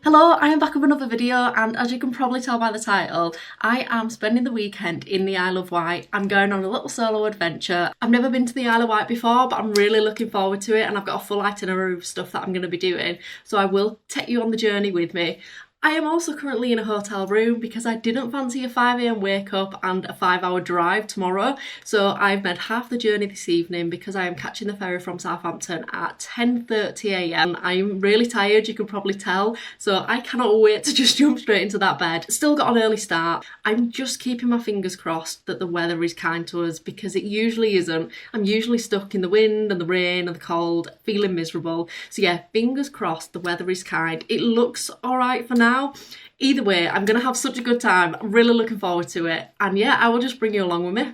Hello, I am back with another video, and as you can probably tell by the title, I am spending the weekend in the Isle of Wight. I'm going on a little solo adventure. I've never been to the Isle of Wight before, but I'm really looking forward to it, and I've got a full itinerary of stuff that I'm going to be doing, so I will take you on the journey with me. I am also currently in a hotel room because I didn't fancy a 5 AM wake up and a 5-hour drive tomorrow, so I've made half the journey this evening because I am catching the ferry from Southampton at 10:30 AM. I'm really tired, you can probably tell, so I cannot wait to just jump straight into that bed. Still got an early start. I'm just keeping my fingers crossed that the weather is kind to us because it usually isn't. I'm usually stuck in the wind and the rain and the cold, feeling miserable. So yeah, fingers crossed the weather is kind. It looks alright for now. Either way, I'm gonna have such a good time. I'm really looking forward to it, and yeah, I will just bring you along with me.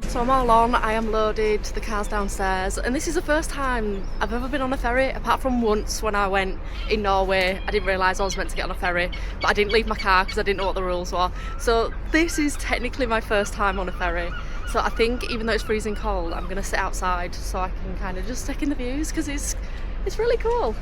So I'm all on, I am loaded, the car's downstairs, and this is the first time I've ever been on a ferry, apart from once when I went in Norway. I didn't realise I was meant to get on a ferry, but I didn't leave my car because I didn't know what the rules were. So this is technically my first time on a ferry. So I think even though it's freezing cold, I'm gonna sit outside so I can kind of just take in the views because it's really cool.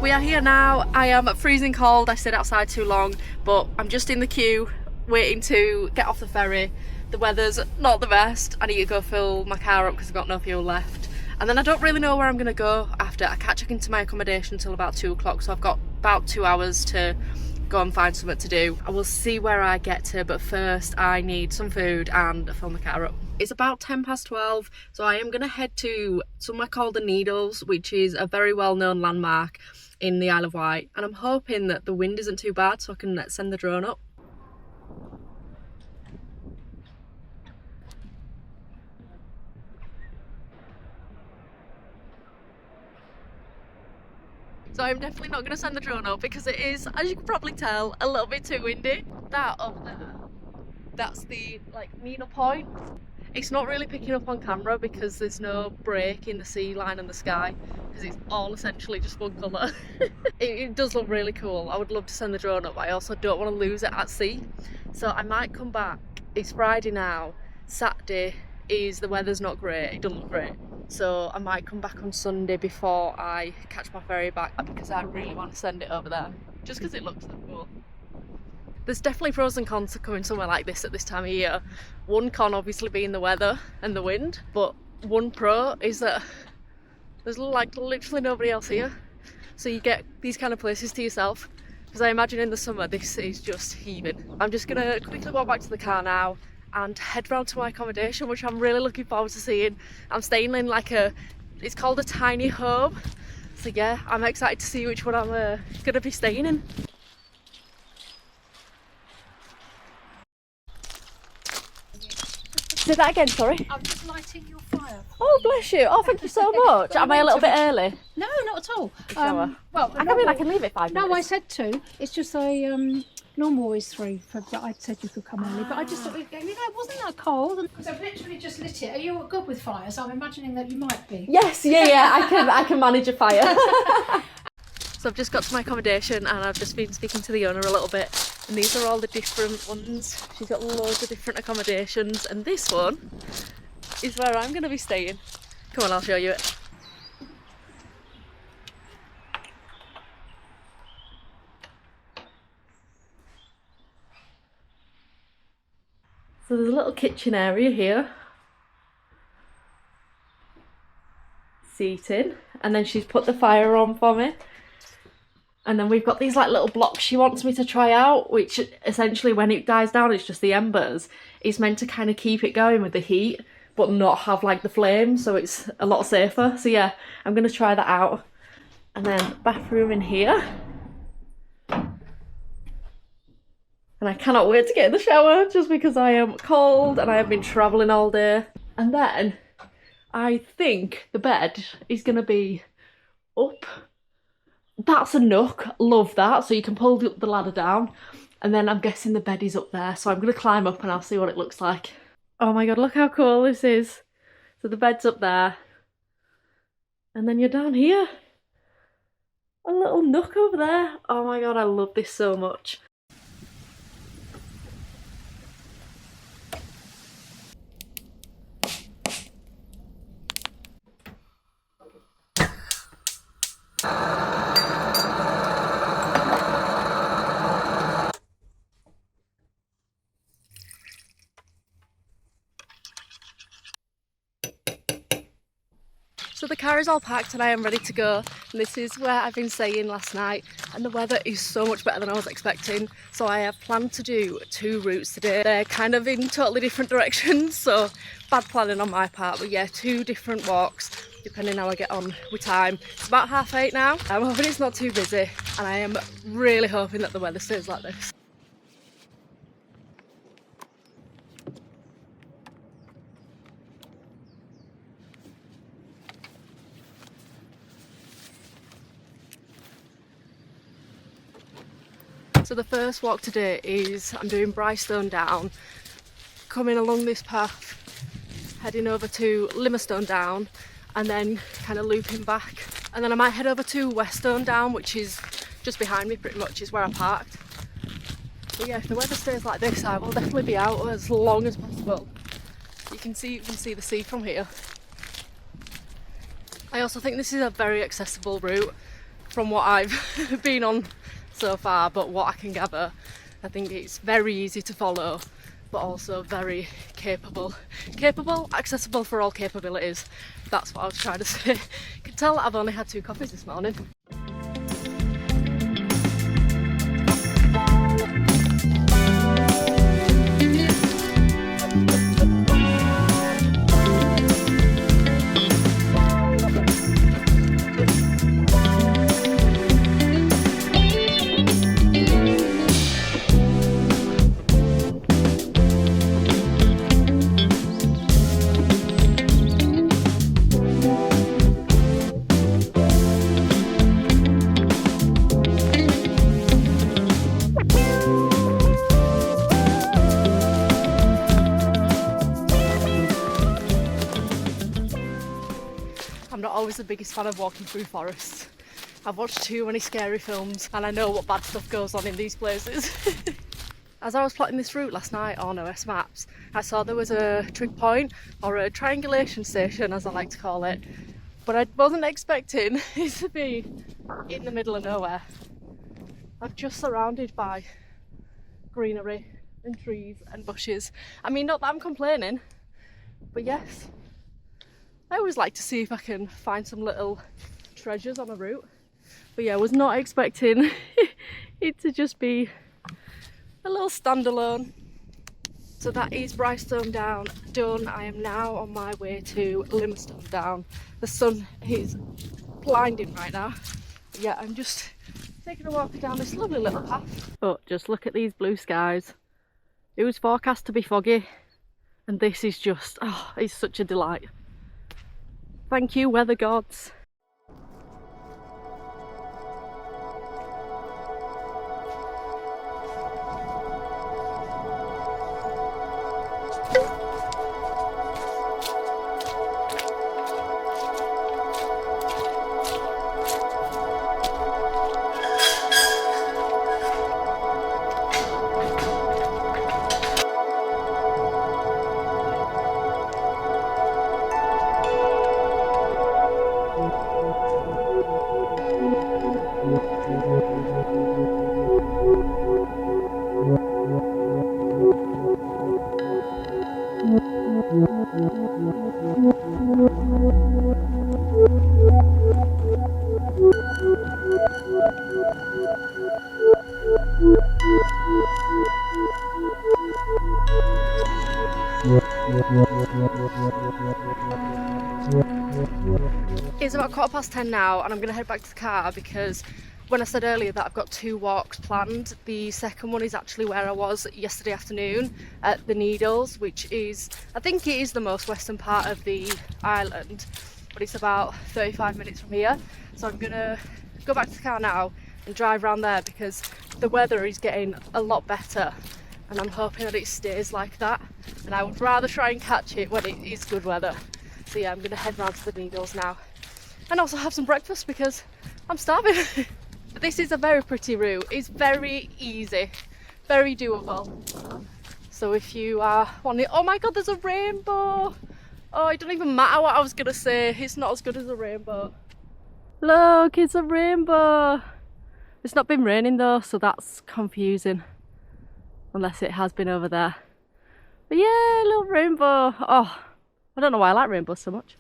We are here now. I am freezing cold. I stayed outside too long, but I'm just in the queue waiting to get off the ferry. The weather's not the best. I need to go fill my car up because I've got no fuel left. And then I don't really know where I'm going to go after. I can't check into my accommodation until about 2 o'clock, so I've got about 2 hours to go and find something to do. I will see where I get to, but first I need some food and fill my car up. It's about 12:10, so I am going to head to somewhere called the Needles, which is a very well-known landmark in the Isle of Wight, and I'm hoping that the wind isn't too bad so I can send the drone up. So I'm definitely not going to send the drone up because it is, as you can probably tell, a little bit too windy. That over there, that's the needle point. It's not really picking up on camera because there's no break in the sea line and the sky because it's all essentially just one colour. It does look really cool. I would love to send the drone up, but I also don't want to lose it at sea. So I might come back. It's Friday now. Saturday is, the weather's not great, it doesn't look great. So I might come back on Sunday before I catch my ferry back because I really want to send it over there just because it looks so cool. There's definitely pros and cons to coming somewhere like this at this time of year. One con obviously being the weather and the wind, but one pro is that there's literally nobody else here. So you get these kind of places to yourself. Because I imagine in the summer this is just heaving. I'm just gonna quickly walk back to the car now and head round to my accommodation, which I'm really looking forward to seeing. I'm staying in it's called a tiny home. So yeah, I'm excited to see which one I'm gonna be staying in. Say that again, sorry. I'm just lighting your fire. Oh, bless you. Oh, thank you so much. Am I a little bit early? No, not at all. Well, I can leave it 5 minutes. No, I said 2. It's just normal is 3. But I said you could come early. But I just thought, it wasn't that cold. Because I've literally just lit it. Are you good with fires? I'm imagining that you might be. Yes, yeah. I can manage a fire. So I've just got to my accommodation and I've just been speaking to the owner a little bit. And these are all the different ones. She's got loads of different accommodations, and this one is where I'm going to be staying. Come on, I'll show you it. So there's a little kitchen area here. Seating. And then she's put the fire on for me. And then we've got these little blocks she wants me to try out, which essentially when it dies down, it's just the embers. It's meant to kind of keep it going with the heat, but not have the flame, so it's a lot safer. So yeah, I'm going to try that out. And then bathroom in here. And and I cannot wait to get in the shower just because I am cold and I have been travelling all day. And then I think the bed is going to be up. That's a nook, love that, so you can pull the ladder down, and then I'm guessing the bed is up there, so I'm going to climb up and I'll see what it looks like. Oh my god, look how cool this is. So the bed's up there, and then you're down here. A little nook over there. Oh my god, I love this so much. So the car is all packed and I am ready to go, and this is where I've been staying last night, and the weather is so much better than I was expecting. So I have planned to do 2 routes today. They're kind of in totally different directions, so bad planning on my part, but yeah, 2 different walks depending how I get on with time. It's about 8:30 now. I'm hoping it's not too busy, and I am really hoping that the weather stays like this. So the first walk today is I'm doing Brystone Down, coming along this path, heading over to Limmerstone Down, and then kind of looping back. And then I might head over to Weststone Down, which is just behind me pretty much, is where I parked. But yeah, if the weather stays like this, I will definitely be out as long as possible. You can see the sea from here. I also think this is a very accessible route from what I've been on so far, but what I can gather, I think it's very easy to follow, but also very capable, accessible for all capabilities. That's what I was trying to say. You can tell I've only had 2 coffees this morning. I'm not always the biggest fan of walking through forests. I've watched too many scary films and I know what bad stuff goes on in these places. As I was plotting this route last night on OS Maps, I saw there was a trig point, or a triangulation station as I like to call it, but I wasn't expecting it to be in the middle of nowhere. I'm just surrounded by greenery and trees and bushes. I mean, not that I'm complaining, but yes, I always like to see if I can find some little treasures on a route. But yeah, I was not expecting it to just be a little standalone. So that is Brystone Down done. I am now on my way to Limmerstone Down. The sun is blinding right now. But yeah, I'm just taking a walk down this lovely little path. But just look at these blue skies. It was forecast to be foggy, and this is just, oh, it's such a delight. Thank you, weather gods. It's about 10:15 now and I'm going to head back to the car because when I said earlier that I've got 2 walks planned, the second one is actually where I was yesterday afternoon at the Needles, which is, I think it is the most western part of the island, but it's about 35 minutes from here. So I'm gonna go back to the car now and drive around there because the weather is getting a lot better and I'm hoping that it stays like that, and I would rather try and catch it when it is good weather. So yeah, I'm gonna head round to the Needles now and also have some breakfast because I'm starving. This is a very pretty route. It's very easy, very doable. So if you are wanting, oh my god, there's a rainbow. Oh, it doesn't even matter what I was gonna say. It's not as good as a rainbow. Look, it's a rainbow. It's not been raining though, so that's confusing. Unless it has been over there. But yeah, little rainbow. Oh, I don't know why I like rainbows so much.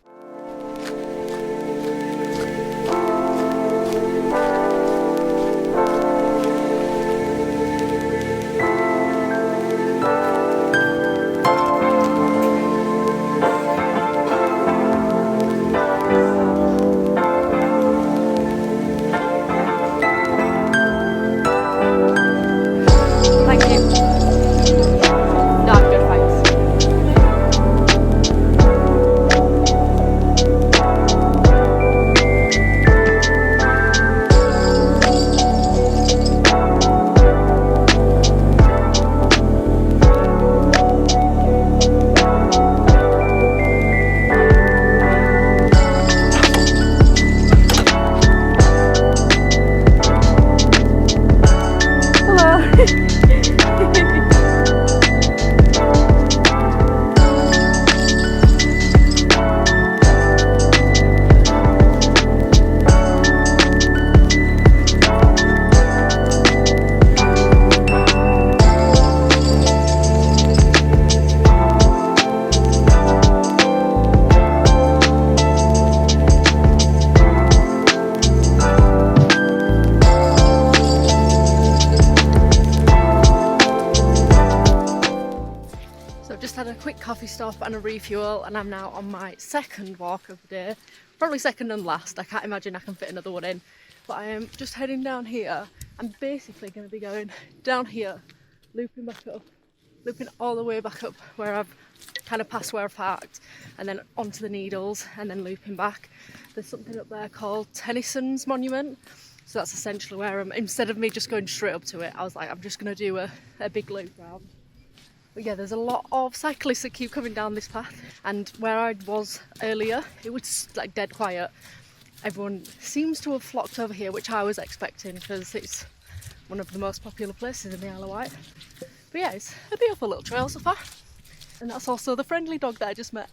Coffee stop and a refuel, and I'm now on my second walk of the day, probably second and last. I can't imagine I can fit another one in, but I am just heading down here. I'm basically going to be going down here, looping back up, looping all the way back up where I've kind of past where I've parked, and then onto the Needles and then looping back. There's something up there called Tennyson's Monument, so that's essentially where I'm, instead of me just going straight up to it, I was like, I'm just going to do a big loop round. But yeah, there's a lot of cyclists that keep coming down this path, and where I was earlier, it was like dead quiet. Everyone seems to have flocked over here, which I was expecting because it's one of the most popular places in the Isle of Wight. But yeah, it's a beautiful little trail so far. And that's also the friendly dog that I just met.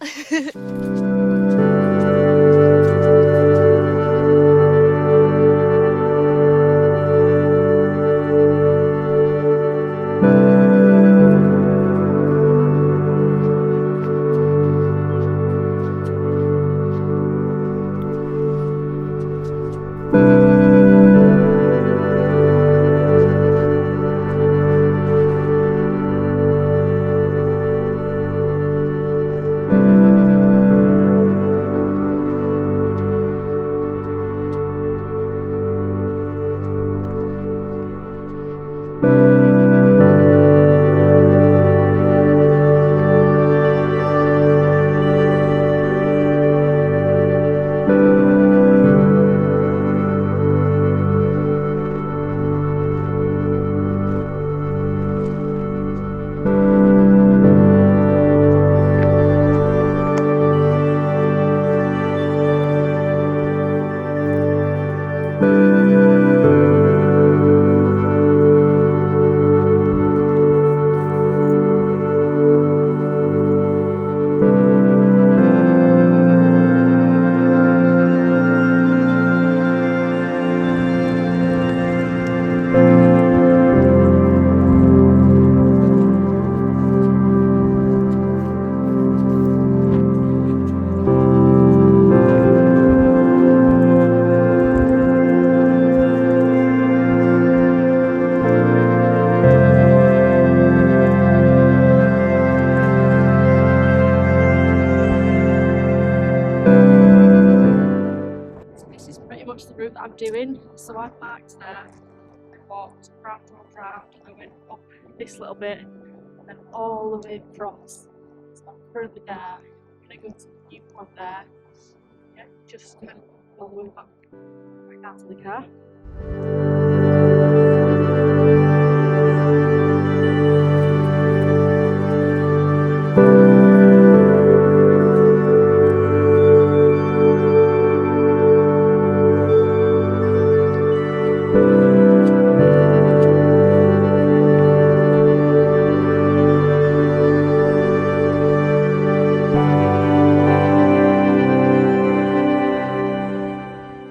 I'm doing. So I parked there, I walked round, I went up this little bit, and then all the way across. So I'm currently there. I'm going to go to the viewpoint there. Yeah, just kind of all the way back out to the car.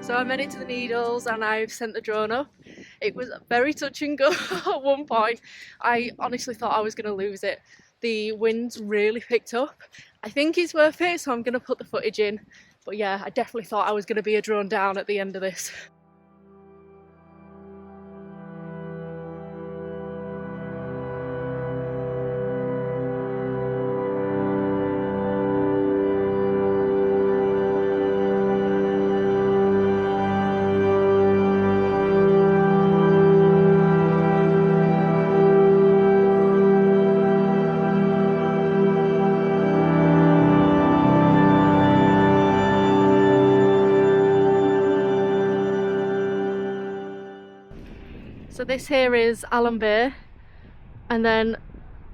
So I made it to the Needles and I've sent the drone up. It was very touch and go at one point. I honestly thought I was going to lose it. The winds really picked up. I think it's worth it, so I'm going to put the footage in. But yeah, I definitely thought I was going to be a drone down at the end of this. So this here is Allen Bay, and then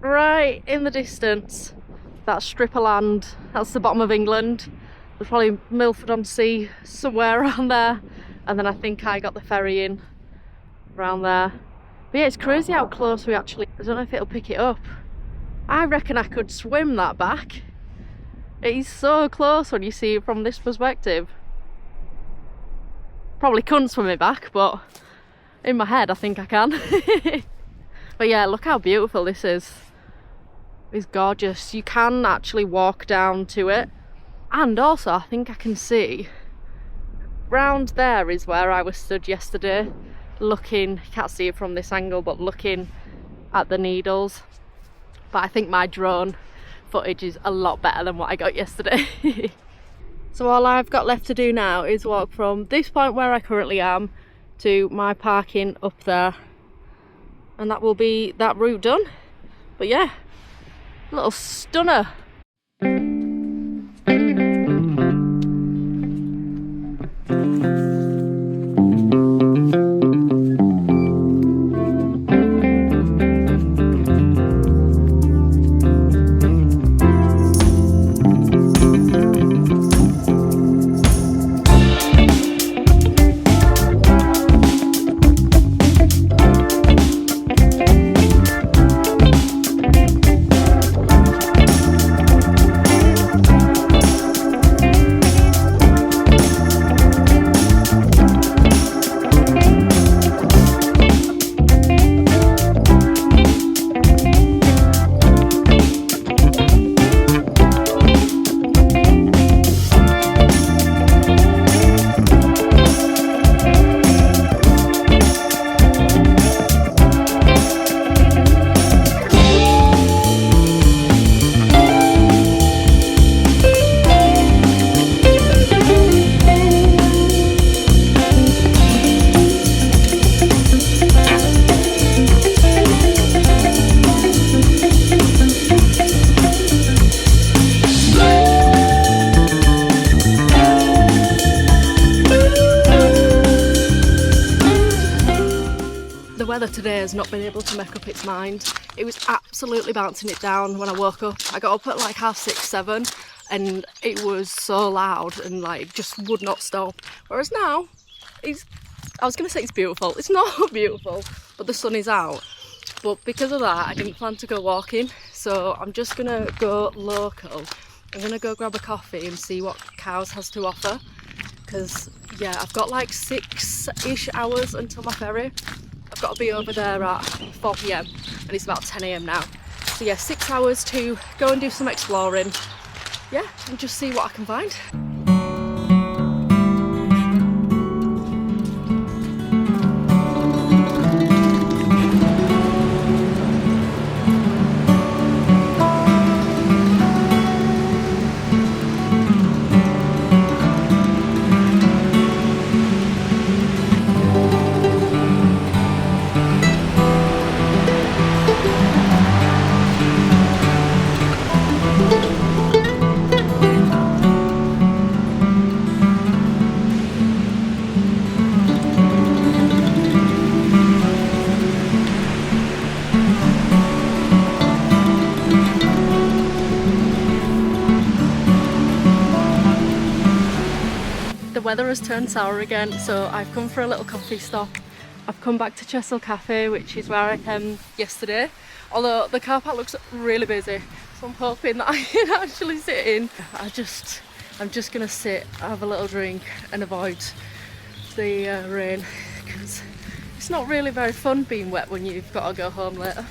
right in the distance, that strip of land, that's the bottom of England. There's probably Milford-on-Sea somewhere around there, and then I think I got the ferry in around there. But yeah, it's crazy how close we actually, I don't know if it'll pick it up. I reckon I could swim that back. It is so close when you see it from this perspective. Probably couldn't swim it back, but in my head I think I can. But yeah, look how beautiful this is. It's gorgeous. You can actually walk down to it, and also I think I can see round there is where I was stood yesterday, looking, can't see it from this angle, but looking at the Needles. But I think my drone footage is a lot better than what I got yesterday. So all I've got left to do now is walk from this point where I currently am to my parking up there, and that will be that route done. But yeah, little stunner. Weather today has not been able to make up its mind. It was absolutely bouncing it down when I woke up. I got up at like 6:30, 7, and it was so loud and like just would not stop. Whereas now, I was going to say it's beautiful. It's not beautiful, but the sun is out. But because of that, I didn't plan to go walking, so I'm just going to go local. I'm going to go grab a coffee and see what Cowes has to offer, because yeah, I've got like 6-ish hours until my ferry. I've got to be over there at 4 PM and it's about 10 AM now. So yeah, 6 hours to go and do some exploring. Yeah, and just see what I can find. weather has turned sour again, so I've come for a little coffee stop. I've come back to Chessell Cafe, which is where I came yesterday, although the car park looks really busy, so I'm hoping that I can actually sit in. I'm just gonna sit, have a little drink and avoid the rain, because it's not really very fun being wet when you've got to go home later.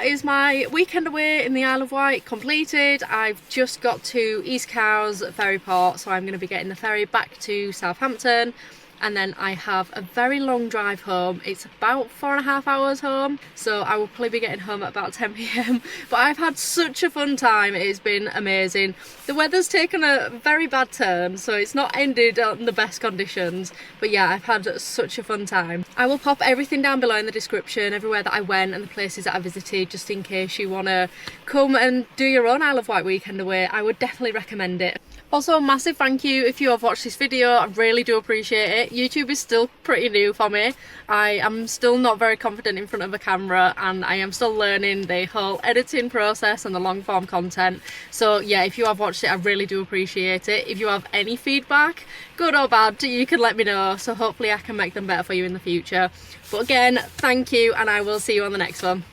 Is my weekend away in the Isle of Wight completed. I've just got to East Cowes ferry port, so I'm going to be getting the ferry back to Southampton, and then I have a very long drive home. It's about 4.5 hours home, so I will probably be getting home at about 10 p.m. But I've had such a fun time. It's been amazing. The weather's taken a very bad turn, so it's not ended on the best conditions, but yeah, I've had such a fun time. I will pop everything down below in the description, everywhere that I went and the places that I visited, just in case you want to come and do your own Isle of Wight weekend away. I would definitely recommend it. Also, a massive thank you if you have watched this video. I really do appreciate it. YouTube is still pretty new for me. I am still not very confident in front of a camera, and I am still learning the whole editing process and the long form content. So yeah, if you have watched it, I really do appreciate it. If you have any feedback, good or bad, you can let me know, so hopefully I can make them better for you in the future. But again, thank you, and I will see you on the next one.